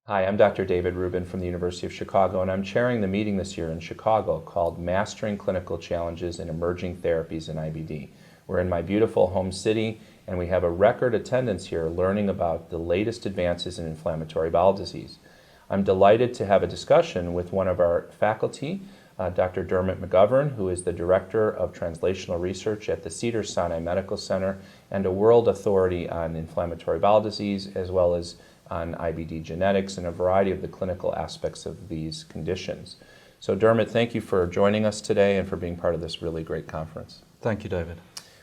Hi, I'm Dr. David Rubin from the University of Chicago, and I'm chairing the meeting this year in Chicago called Mastering Clinical Challenges in Emerging Therapies in IBD. We're in my beautiful home city, and we have a record attendance here learning about the latest advances in inflammatory bowel disease. I'm delighted to have a discussion with one of our faculty, Dr. Dermot McGovern, who is the Director of Translational Research at the Cedars-Sinai Medical Center and a world authority on inflammatory bowel disease, as well as on IBD genetics and a variety of the clinical aspects of these conditions. So Dermot, thank you for joining us today and for being part of this really great conference. Thank you, David.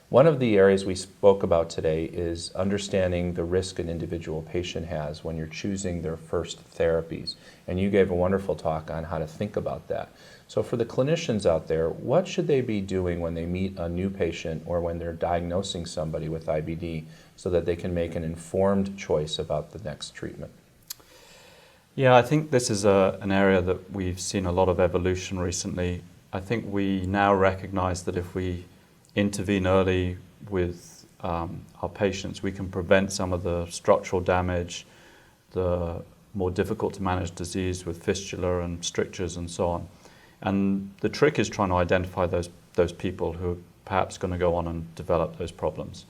One of the areas we spoke about today is understanding the risk an individual patient has when you're choosing their first therapies. And you gave a wonderful talk on how to think about that. So for the clinicians out there, what should they be doing when they meet a new patient or when they're diagnosing somebody with IBD so that they can make an informed choice about the next treatment? Yeah, I think this is an area that we've seen a lot of evolution recently. I think we now recognize that if we intervene early with our patients, we can prevent some of the structural damage, the more difficult to manage disease with fistula and strictures and so on. And the trick is trying to identify those people who are perhaps going to go on and develop those problems.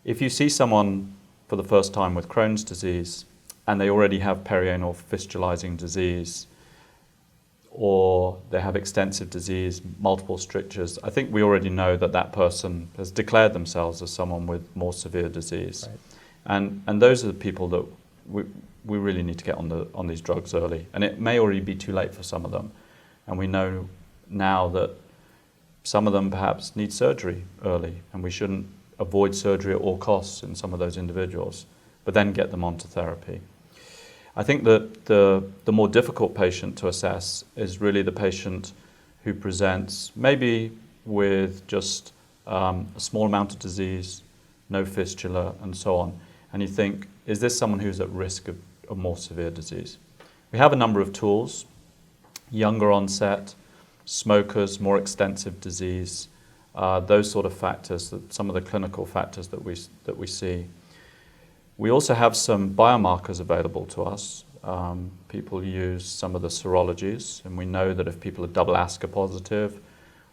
If you see someone for the first time with Crohn's disease and they already have perianal fistulizing disease, or they have extensive disease, multiple strictures, I think we already know that that person has declared themselves as someone with more severe disease. Right. And those are the people that we really need to get on these drugs early. And it may already be too late for some of them. And we know now that some of them perhaps need surgery early, and we shouldn't avoid surgery at all costs in some of those individuals, but then get them onto therapy. I think that the more difficult patient to assess is really the patient who presents maybe with just a small amount of disease, no fistula, and so on. And you think, is this someone who's at risk of more severe disease? We have a number of tools: younger onset, smokers, more extensive disease, those sort of factors, some of the clinical factors that we see. We also have some biomarkers available to us. People use some of the serologies, and we know that if people are double ASCA positive,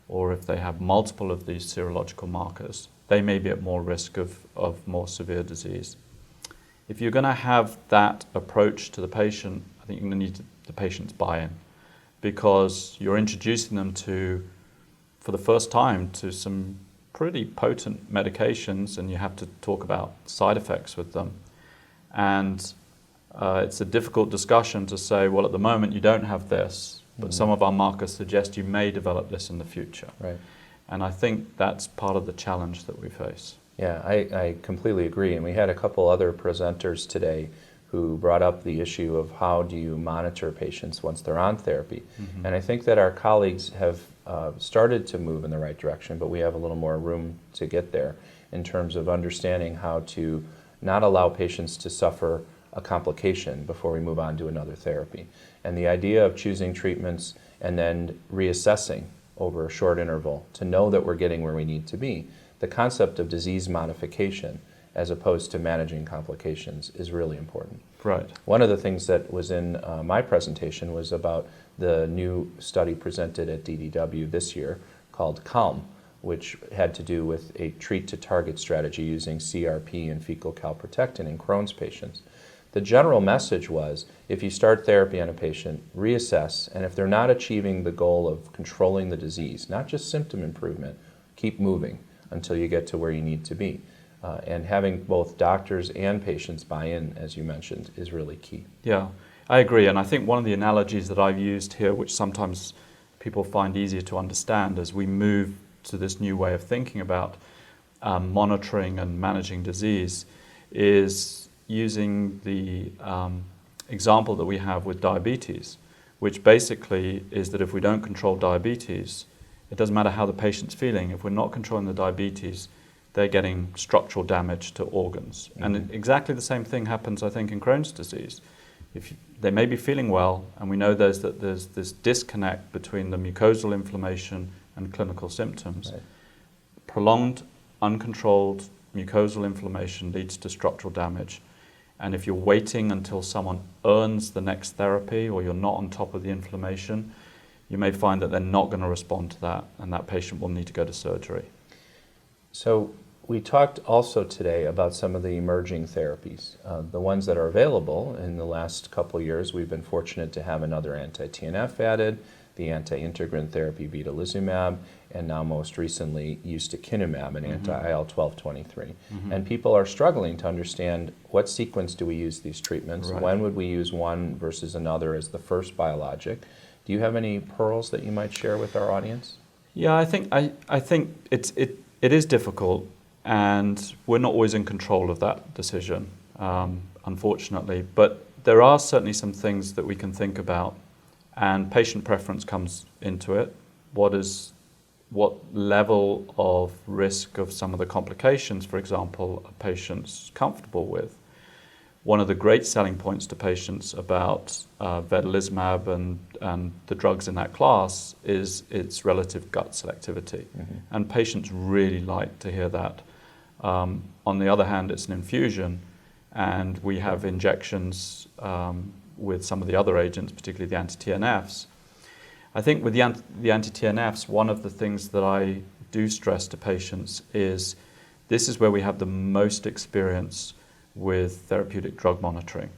or if they have multiple of these serological markers, they may be at more risk of more severe disease. If you're going to have that approach to the patient, I think you're going to need the patient's buy-in, because you're introducing them for the first time, to some pretty potent medications, and you have to talk about side effects with them. And it's a difficult discussion to say, well, at the moment you don't have this, but some of our markers suggest you may develop this in the future. Right. And I think that's part of the challenge that we face. Yeah, I completely agree. And we had a couple other presenters today who brought up the issue of how do you monitor patients once they're on therapy. Mm-hmm. And I think that our colleagues have started to move in the right direction, but we have a little more room to get there in terms of understanding how to not allow patients to suffer a complication before we move on to another therapy. And the idea of choosing treatments and then reassessing over a short interval to know that we're getting where we need to be, the concept of disease modification as opposed to managing complications is really important. Right. One of the things that was in my presentation was about the new study presented at DDW this year called CALM, which had to do with a treat-to-target strategy using CRP and fecal calprotectin in Crohn's patients. The general message was, if you start therapy on a patient, reassess, and if they're not achieving the goal of controlling the disease, not just symptom improvement, keep moving until you get to where you need to be. And having both doctors and patients buy in, as you mentioned, is really key. Yeah, I agree. And I think one of the analogies that I've used here, which sometimes people find easier to understand as we move to this new way of thinking about monitoring and managing disease, is using the example that we have with diabetes, which basically is that if we don't control diabetes, it doesn't matter how the patient's feeling. If we're not controlling the diabetes, they're getting structural damage to organs. Mm-hmm. And exactly the same thing happens, I think, in Crohn's disease. They may be feeling well, and we know there's this disconnect between the mucosal inflammation and clinical symptoms. Right. Prolonged, uncontrolled mucosal inflammation leads to structural damage. And if you're waiting until someone earns the next therapy or you're not on top of the inflammation, you may find that they're not going to respond to that, and that patient will need to go to surgery. So we talked also today about some of the emerging therapies, the ones that are available. In the last couple of years, we've been fortunate to have another anti-TNF added, the anti-integrin therapy vedolizumab, and now most recently ustekinumab, an anti-IL-12/23. And people are struggling to understand what sequence do we use these treatments, Right. when would we use one versus another as the first biologic. Do you have any pearls that you might share with our audience? Yeah, I think it is difficult, and we're not always in control of that decision, unfortunately. But there are certainly some things that we can think about, and patient preference comes into it. What level of risk of some of the complications, for example, a patient's comfortable with? One of the great selling points to patients about vedolizumab and the drugs in that class is its relative gut selectivity. And patients really like to hear that. On the other hand, it's an infusion, and we have injections with some of the other agents, particularly the anti-TNFs. I think with the anti-TNFs, one of the things that I do stress to patients is this is where we have the most experience with therapeutic drug monitoring.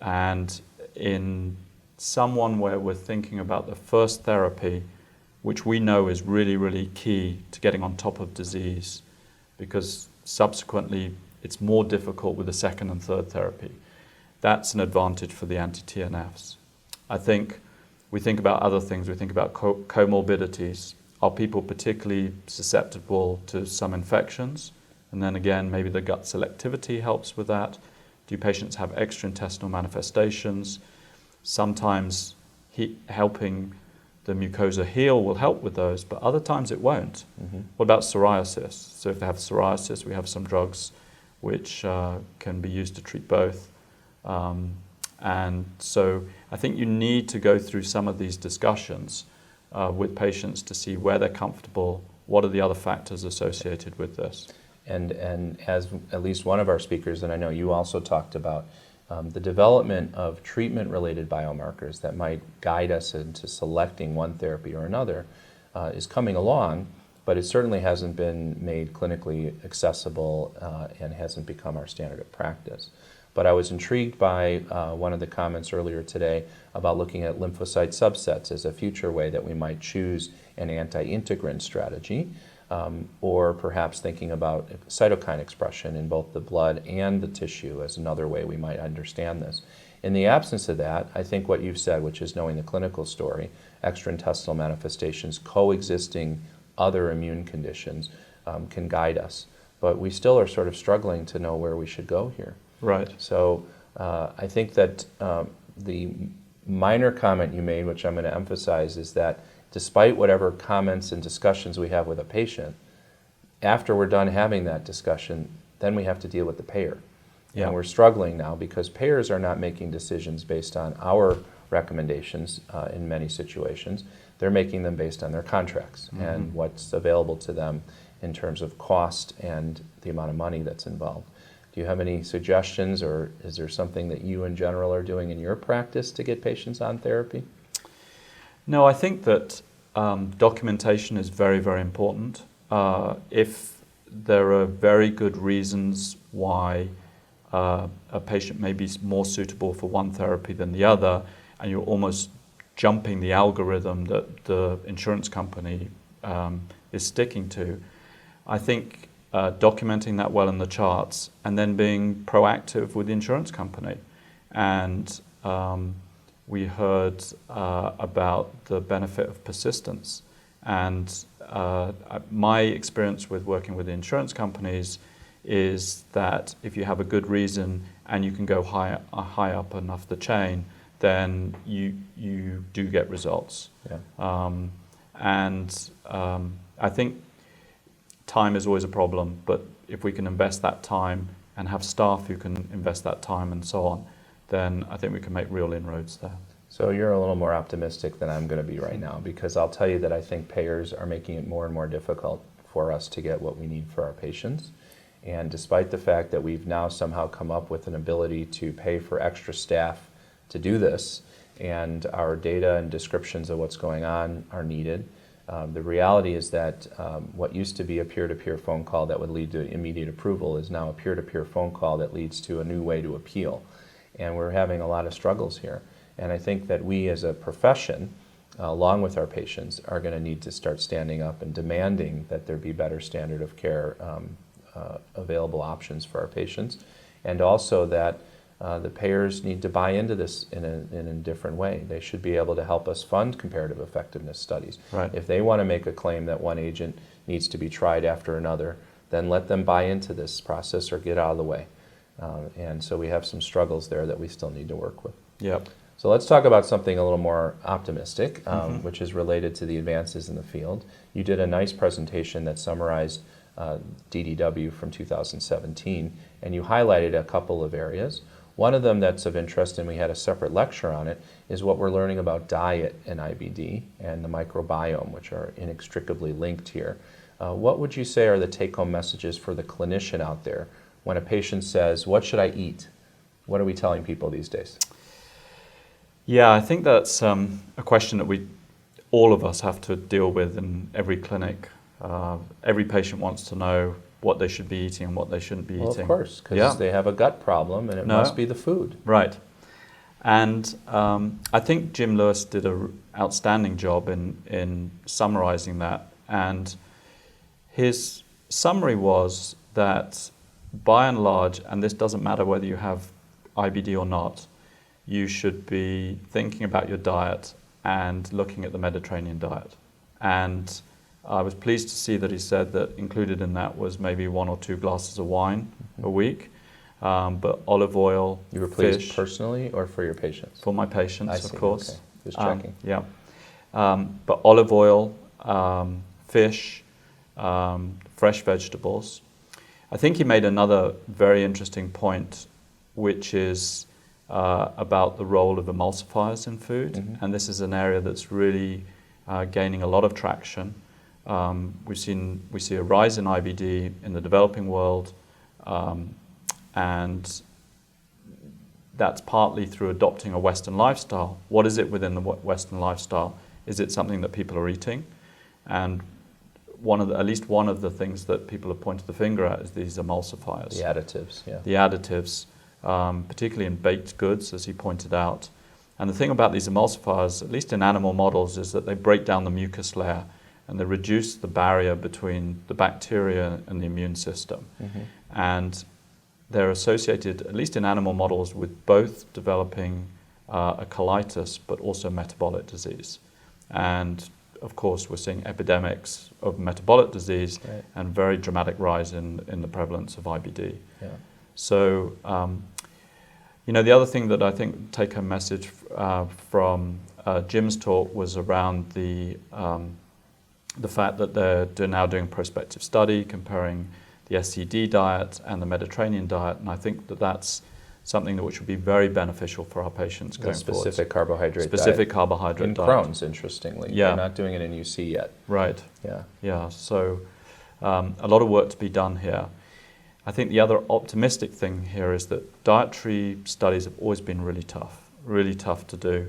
And in someone where we're thinking about the first therapy, which we know is really, really key to getting on top of disease, because subsequently it's more difficult with the second and third therapy. That's an advantage for the anti-TNFs. I think we think about other things. We think about comorbidities. Are people particularly susceptible to some infections? And then again, maybe the gut selectivity helps with that. Do patients have extraintestinal manifestations? Sometimes helping the mucosa heal will help with those, but other times it won't. What about psoriasis? So if they have psoriasis, we have some drugs which can be used to treat both. And so I think you need to go through some of these discussions with patients to see where they're comfortable, what are the other factors associated with this. And as at least one of our speakers, and I know you also talked about, the development of treatment-related biomarkers that might guide us into selecting one therapy or another is coming along, but it certainly hasn't been made clinically accessible and hasn't become our standard of practice. But I was intrigued by one of the comments earlier today about looking at lymphocyte subsets as a future way that we might choose an anti-integrin strategy, or perhaps thinking about cytokine expression in both the blood and the tissue as another way we might understand this. In the absence of that, I think what you've said, which is knowing the clinical story, extraintestinal manifestations, coexisting other immune conditions, can guide us. But we still are sort of struggling to know where we should go here. Right. So I think that the minor comment you made, which I'm going to emphasize, is that despite whatever comments and discussions we have with a patient, after we're done having that discussion, then we have to deal with the payer. Yeah. And we're struggling now because payers are not making decisions based on our recommendations in many situations. They're making them based on their contracts and what's available to them in terms of cost and the amount of money that's involved. Do you have any suggestions, or is there something that you in general are doing in your practice to get patients on therapy? No, I think that documentation is very, very important. If there are very good reasons why a patient may be more suitable for one therapy than the other, and you're almost jumping the algorithm that the insurance company is sticking to, I think documenting that well in the charts and then being proactive with the insurance company. And we heard about the benefit of persistence. And my experience with working with the insurance companies is that if you have a good reason and you can go high up enough the chain, then you do get results. Yeah. I think time is always a problem, but if we can invest that time and have staff who can invest that time and so on, then I think we can make real inroads there. So you're a little more optimistic than I'm going to be right now, because I'll tell you that I think payers are making it more and more difficult for us to get what we need for our patients. And despite the fact that we've now somehow come up with an ability to pay for extra staff to do this, and our data and descriptions of what's going on are needed, the reality is that what used to be a peer-to-peer phone call that would lead to immediate approval is now a peer-to-peer phone call that leads to a new way to appeal. And we're having a lot of struggles here. And I think that we as a profession, along with our patients, are going to need to start standing up and demanding that there be better standard of care available options for our patients, and also that the payers need to buy into this in a different way. They should be able to help us fund comparative effectiveness studies. Right. If they want to make a claim that one agent needs to be tried after another, then let them buy into this process or get out of the way. And so we have some struggles there that we still need to work with. Yep. So let's talk about something a little more optimistic, which is related to the advances in the field. You did a nice presentation that summarized DDW from 2017, and you highlighted a couple of areas. One of them that's of interest, and we had a separate lecture on it, is what we're learning about diet and IBD and the microbiome, which are inextricably linked here. What would you say are the take-home messages for the clinician out there when a patient says, "What should I eat?" What are we telling people these days? Yeah, I think that's a question that all of us have to deal with in every clinic. Every patient wants to know what they should be eating and what they shouldn't be Well, eating. of course, because they have a gut problem and it must be the food. Right. And I think Jim Lewis did an outstanding job in summarizing that. And his summary was that by and large, and this doesn't matter whether you have IBD or not, you should be thinking about your diet and looking at the Mediterranean diet. And I was pleased to see that he said that included in that was maybe 1 or 2 glasses of wine a week, but olive oil, You were pleased fish, personally or for your patients? for my patients, I of see, course. okay. Just checking. Yeah. But olive oil, fish, fresh vegetables. I think he made another very interesting point, which is about the role of emulsifiers in food. Mm-hmm. And this is an area that's really gaining a lot of traction. We see a rise in IBD in the developing world, and that's partly through adopting a Western lifestyle. What is it within the Western lifestyle? Is it something that people are eating? And at least one of the things that people have pointed the finger at is these emulsifiers. The additives, yeah. The additives, particularly in baked goods, as he pointed out. And the thing about these emulsifiers, at least in animal models, is that they break down the mucus layer and they reduce the barrier between the bacteria and the immune system. Mm-hmm. And they're associated, at least in animal models, with both developing a colitis but also metabolic disease. And of course, we're seeing epidemics of metabolic disease and very dramatic rise in the prevalence of IBD. Yeah. So, the other thing that I think take-home message from Jim's talk was around the fact that they're now doing a prospective study comparing the SCD diet and the Mediterranean diet, and I think that that's something which would be very beneficial for our patients going forward. Specific carbohydrate Specific diet. carbohydrate In diet. Crohn's, interestingly. Yeah. They're not doing it in UC yet. Right. Yeah. Yeah, so a lot of work to be done here. I think the other optimistic thing here is that dietary studies have always been really tough to do.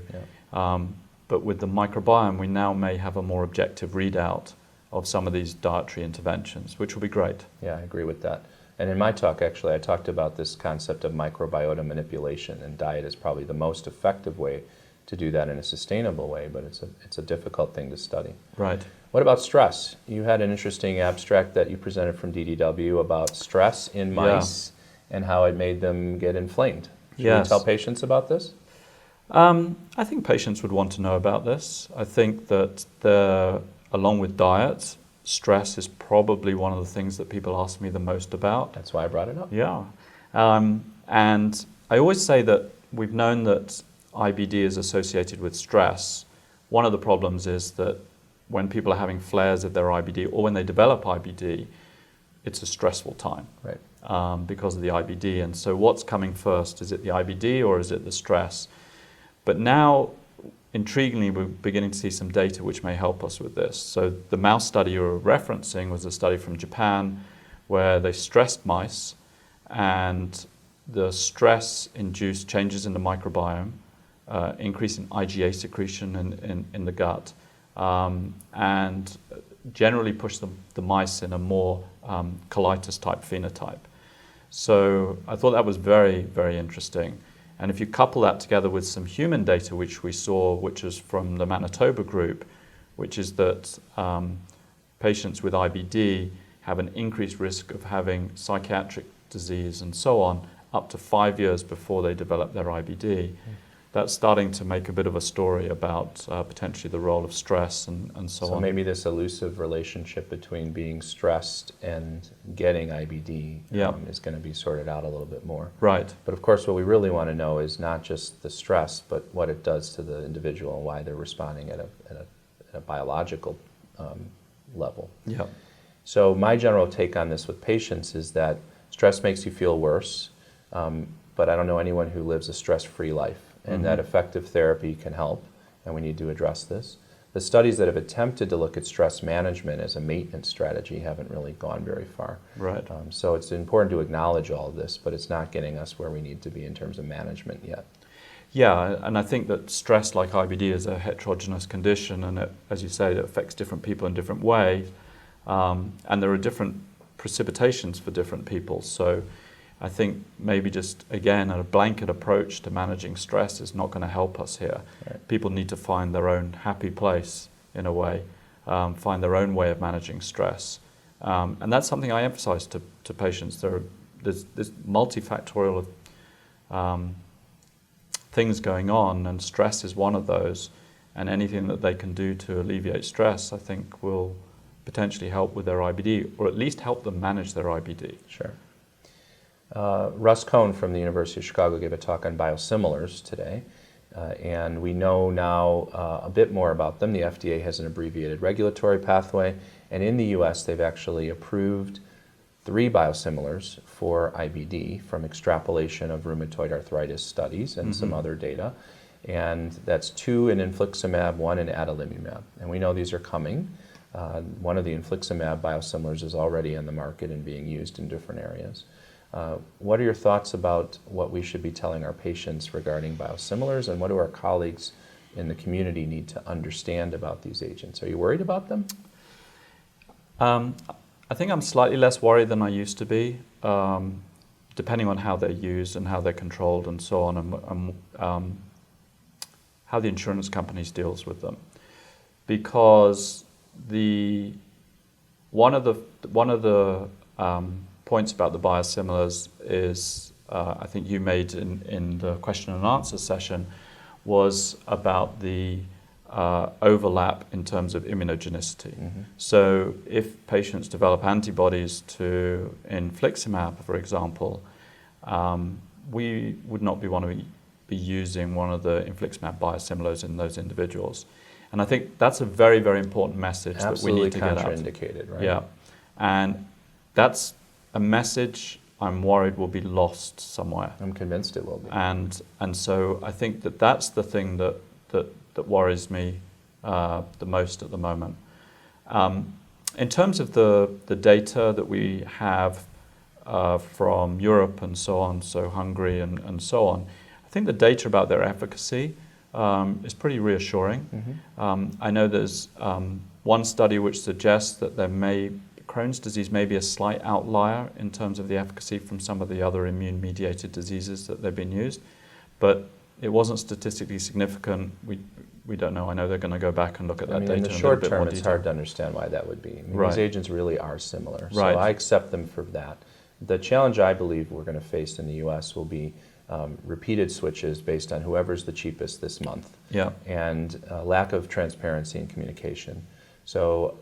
Yeah. But with the microbiome, we now may have a more objective readout of some of these dietary interventions, which will be great. Yeah, I agree with that. And in my talk, actually, I talked about this concept of microbiota manipulation, and diet is probably the most effective way to do that in a sustainable way, but it's a difficult thing to study. Right. What about stress? You had an interesting abstract that you presented from DDW about stress in mice and how it made them get inflamed. Should we tell patients about this? I think patients would want to know about this. I think that along with diet, stress is probably one of the things that people ask me the most about. That's why I brought it up. Yeah. And I always say that we've known that IBD is associated with stress. One of the problems is that when people are having flares of their IBD or when they develop IBD, it's a stressful time. Right. Because of the IBD. And so what's coming first? Is it the IBD or is it the stress? But now, intriguingly, we're beginning to see some data which may help us with this. So the mouse study you were referencing was a study from Japan where they stressed mice, and the stress induced changes in the microbiome, increase in IgA secretion in the gut, and generally pushed the mice in a more colitis-type phenotype. So I thought that was very, very interesting. And if you couple that together with some human data which we saw, which is from the Manitoba group, which is that patients with IBD have an increased risk of having psychiatric disease and so on up to 5 years before they develop their IBD. That's starting to make a bit of a story about potentially the role of stress and so on. So maybe this elusive relationship between being stressed and getting IBD is going to be sorted out a little bit more. Right. But of course, what we really want to know is not just the stress, but what it does to the individual and why they're responding at a biological level. Yeah. So my general take on this with patients is that stress makes you feel worse, but I don't know anyone who lives a stress-free life. And that effective therapy can help, and we need to address this. The studies that have attempted to look at stress management as a maintenance strategy haven't really gone very far. Right. So it's important to acknowledge all of this, but it's not getting us where we need to be in terms of management yet. Yeah, and I think that stress, like IBD, is a heterogeneous condition, and it, as you say, it affects different people in different ways, and there are different precipitations for different people. So I think maybe just, again, a blanket approach to managing stress is not going to help us here. Right. People need to find their own happy place, in a way, find their own way of managing stress. And that's something I emphasize to patients. There's multifactorial things going on, and stress is one of those. And anything that they can do to alleviate stress, I think, will potentially help with their IBD, or at least help them manage their IBD. Sure. Russ Cohn from the University of Chicago gave a talk on biosimilars today, and we know now a bit more about them. The FDA has an abbreviated regulatory pathway, and in the US they've actually approved 3 biosimilars for IBD from extrapolation of rheumatoid arthritis studies and some other data. And that's 2 in infliximab, 1 in adalimumab. And we know these are coming. One of the infliximab biosimilars is already on the market and being used in different areas. What are your thoughts about what we should be telling our patients regarding biosimilars, and what do our colleagues in the community need to understand about these agents? Are you worried about them? I think I'm slightly less worried than I used to be, depending on how they're used and how they're controlled and so on, and how the insurance companies deals with them. Because one of the points about the biosimilars is, I think you made in the question and answer session, was about the overlap in terms of immunogenicity. So if patients develop antibodies to infliximab, for example, we would not want to be using one of the infliximab biosimilars in those individuals. And I think that's a very, very important message that we need to get out. Absolutely contraindicated, right? Yeah, and that's a message I'm worried will be lost somewhere. I'm convinced it will be. And so I think that's the thing that worries me the most at the moment. In terms of the data that we have from Europe and so on, so Hungary and so on, I think the data about their efficacy is pretty reassuring. I know there's one study which suggests that Crohn's disease may be a slight outlier in terms of the efficacy from some of the other immune-mediated diseases that they've been used, but it wasn't statistically significant. We don't know. I know they're going to go back and look at that data in the short term, it's hard to understand why that would be. These agents really are similar, so I accept them for that. The challenge I believe we're going to face in the U.S. will be repeated switches based on whoever's the cheapest this month, and lack of transparency and communication. So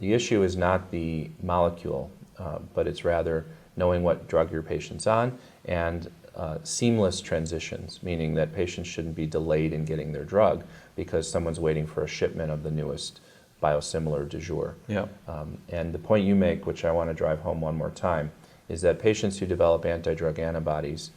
the issue is not the molecule, but it's rather knowing what drug your patient's on, and seamless transitions, meaning that patients shouldn't be delayed in getting their drug because someone's waiting for a shipment of the newest biosimilar du jour. And the point you make, which I want to drive home one more time, is that patients who develop anti-drug antibodies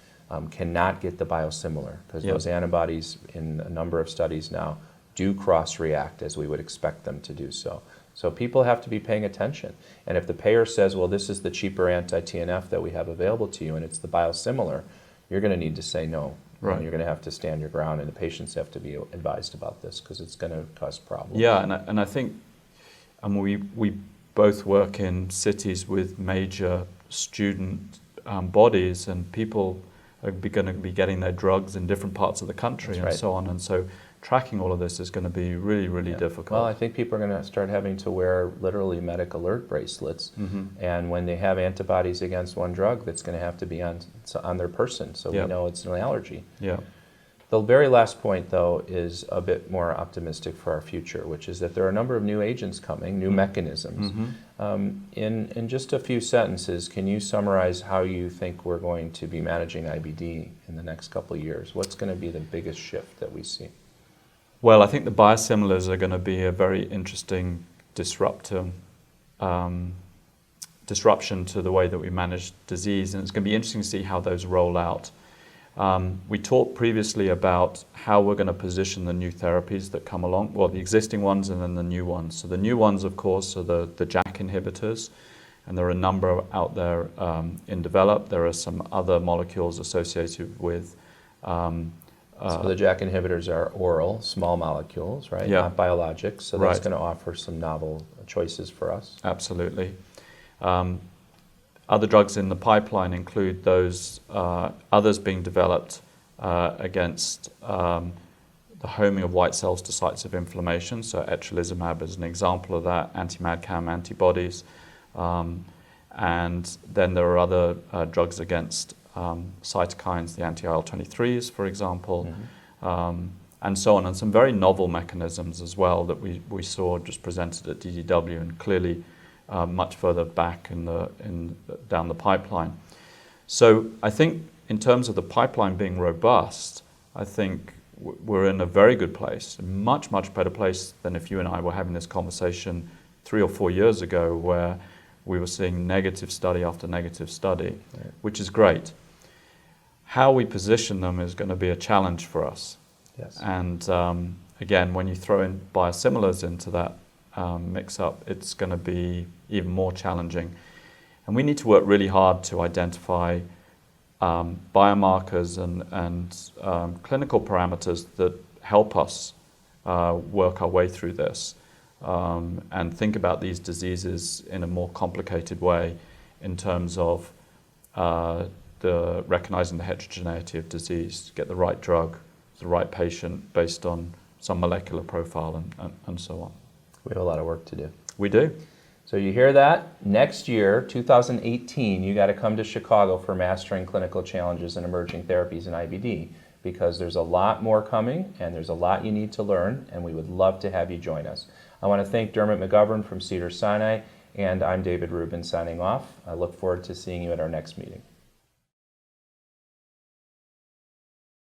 cannot get the biosimilar, because those antibodies in a number of studies now do cross-react as we would expect them to do so. So people have to be paying attention. And if the payer says, well, this is the cheaper anti-TNF that we have available to you and it's the biosimilar, you're going to need to say no. Right. And you're going to have to stand your ground, and the patients have to be advised about this because it's going to cause problems. Yeah, and I think we both work in cities with major student bodies, and people are going to be getting their drugs in different parts of the country. That's and right. so on. And so tracking all of this is going to be really, really Yeah. difficult. Well, I think people are going to start having to wear literally medical alert bracelets. Mhm. And when they have antibodies against one drug, that's going to have to be on their person, so Yeah. we know it's an allergy. Yeah. The very last point, though, is a bit more optimistic for our future, which is that there are a number of new agents coming, new mechanisms. In just a few sentences, can you summarize how you think we're going to be managing IBD in the next couple of years? What's going to be the biggest shift that we see? Well, I think the biosimilars are going to be a very interesting disruption to the way that we manage disease, and it's going to be interesting to see how those roll out. We talked previously about how we're going to position the new therapies that come along, well, the existing ones and then the new ones. So the new ones, of course, are the JAK inhibitors, and there are a number out there in develop. There are some other molecules associated with So the JAK inhibitors are oral, small molecules, right? Yeah. Not biologics, so that's Right. going to offer some novel choices for us. Absolutely. Other drugs in the pipeline include those others being developed against the homing of white cells to sites of inflammation. So etrolizumab is an example of that, anti-MAdCAM antibodies. And then there are other drugs against cytokines, the anti-IL-23s, for example, and so on. And some very novel mechanisms as well that we saw just presented at DDW, and clearly much further back down the pipeline. So I think in terms of the pipeline being robust, I think we're in a very good place, a much, much better place than if you and I were having this conversation 3 or 4 years ago, where we were seeing negative study after negative study, which is great. How we position them is going to be a challenge for us. Yes. And again, when you throw in biosimilars into that mix-up, it's going to be even more challenging. And we need to work really hard to identify biomarkers and clinical parameters that help us work our way through this and think about these diseases in a more complicated way in terms of recognizing the heterogeneity of disease, get the right drug, the right patient based on some molecular profile and so on. We have a lot of work to do. We do. So you hear that? Next year, 2018, you got to come to Chicago for Mastering Clinical Challenges in Emerging Therapies in IBD, because there's a lot more coming and there's a lot you need to learn, and we would love to have you join us. I want to thank Dermot McGovern from Cedars-Sinai, and I'm David Rubin signing off. I look forward to seeing you at our next meeting.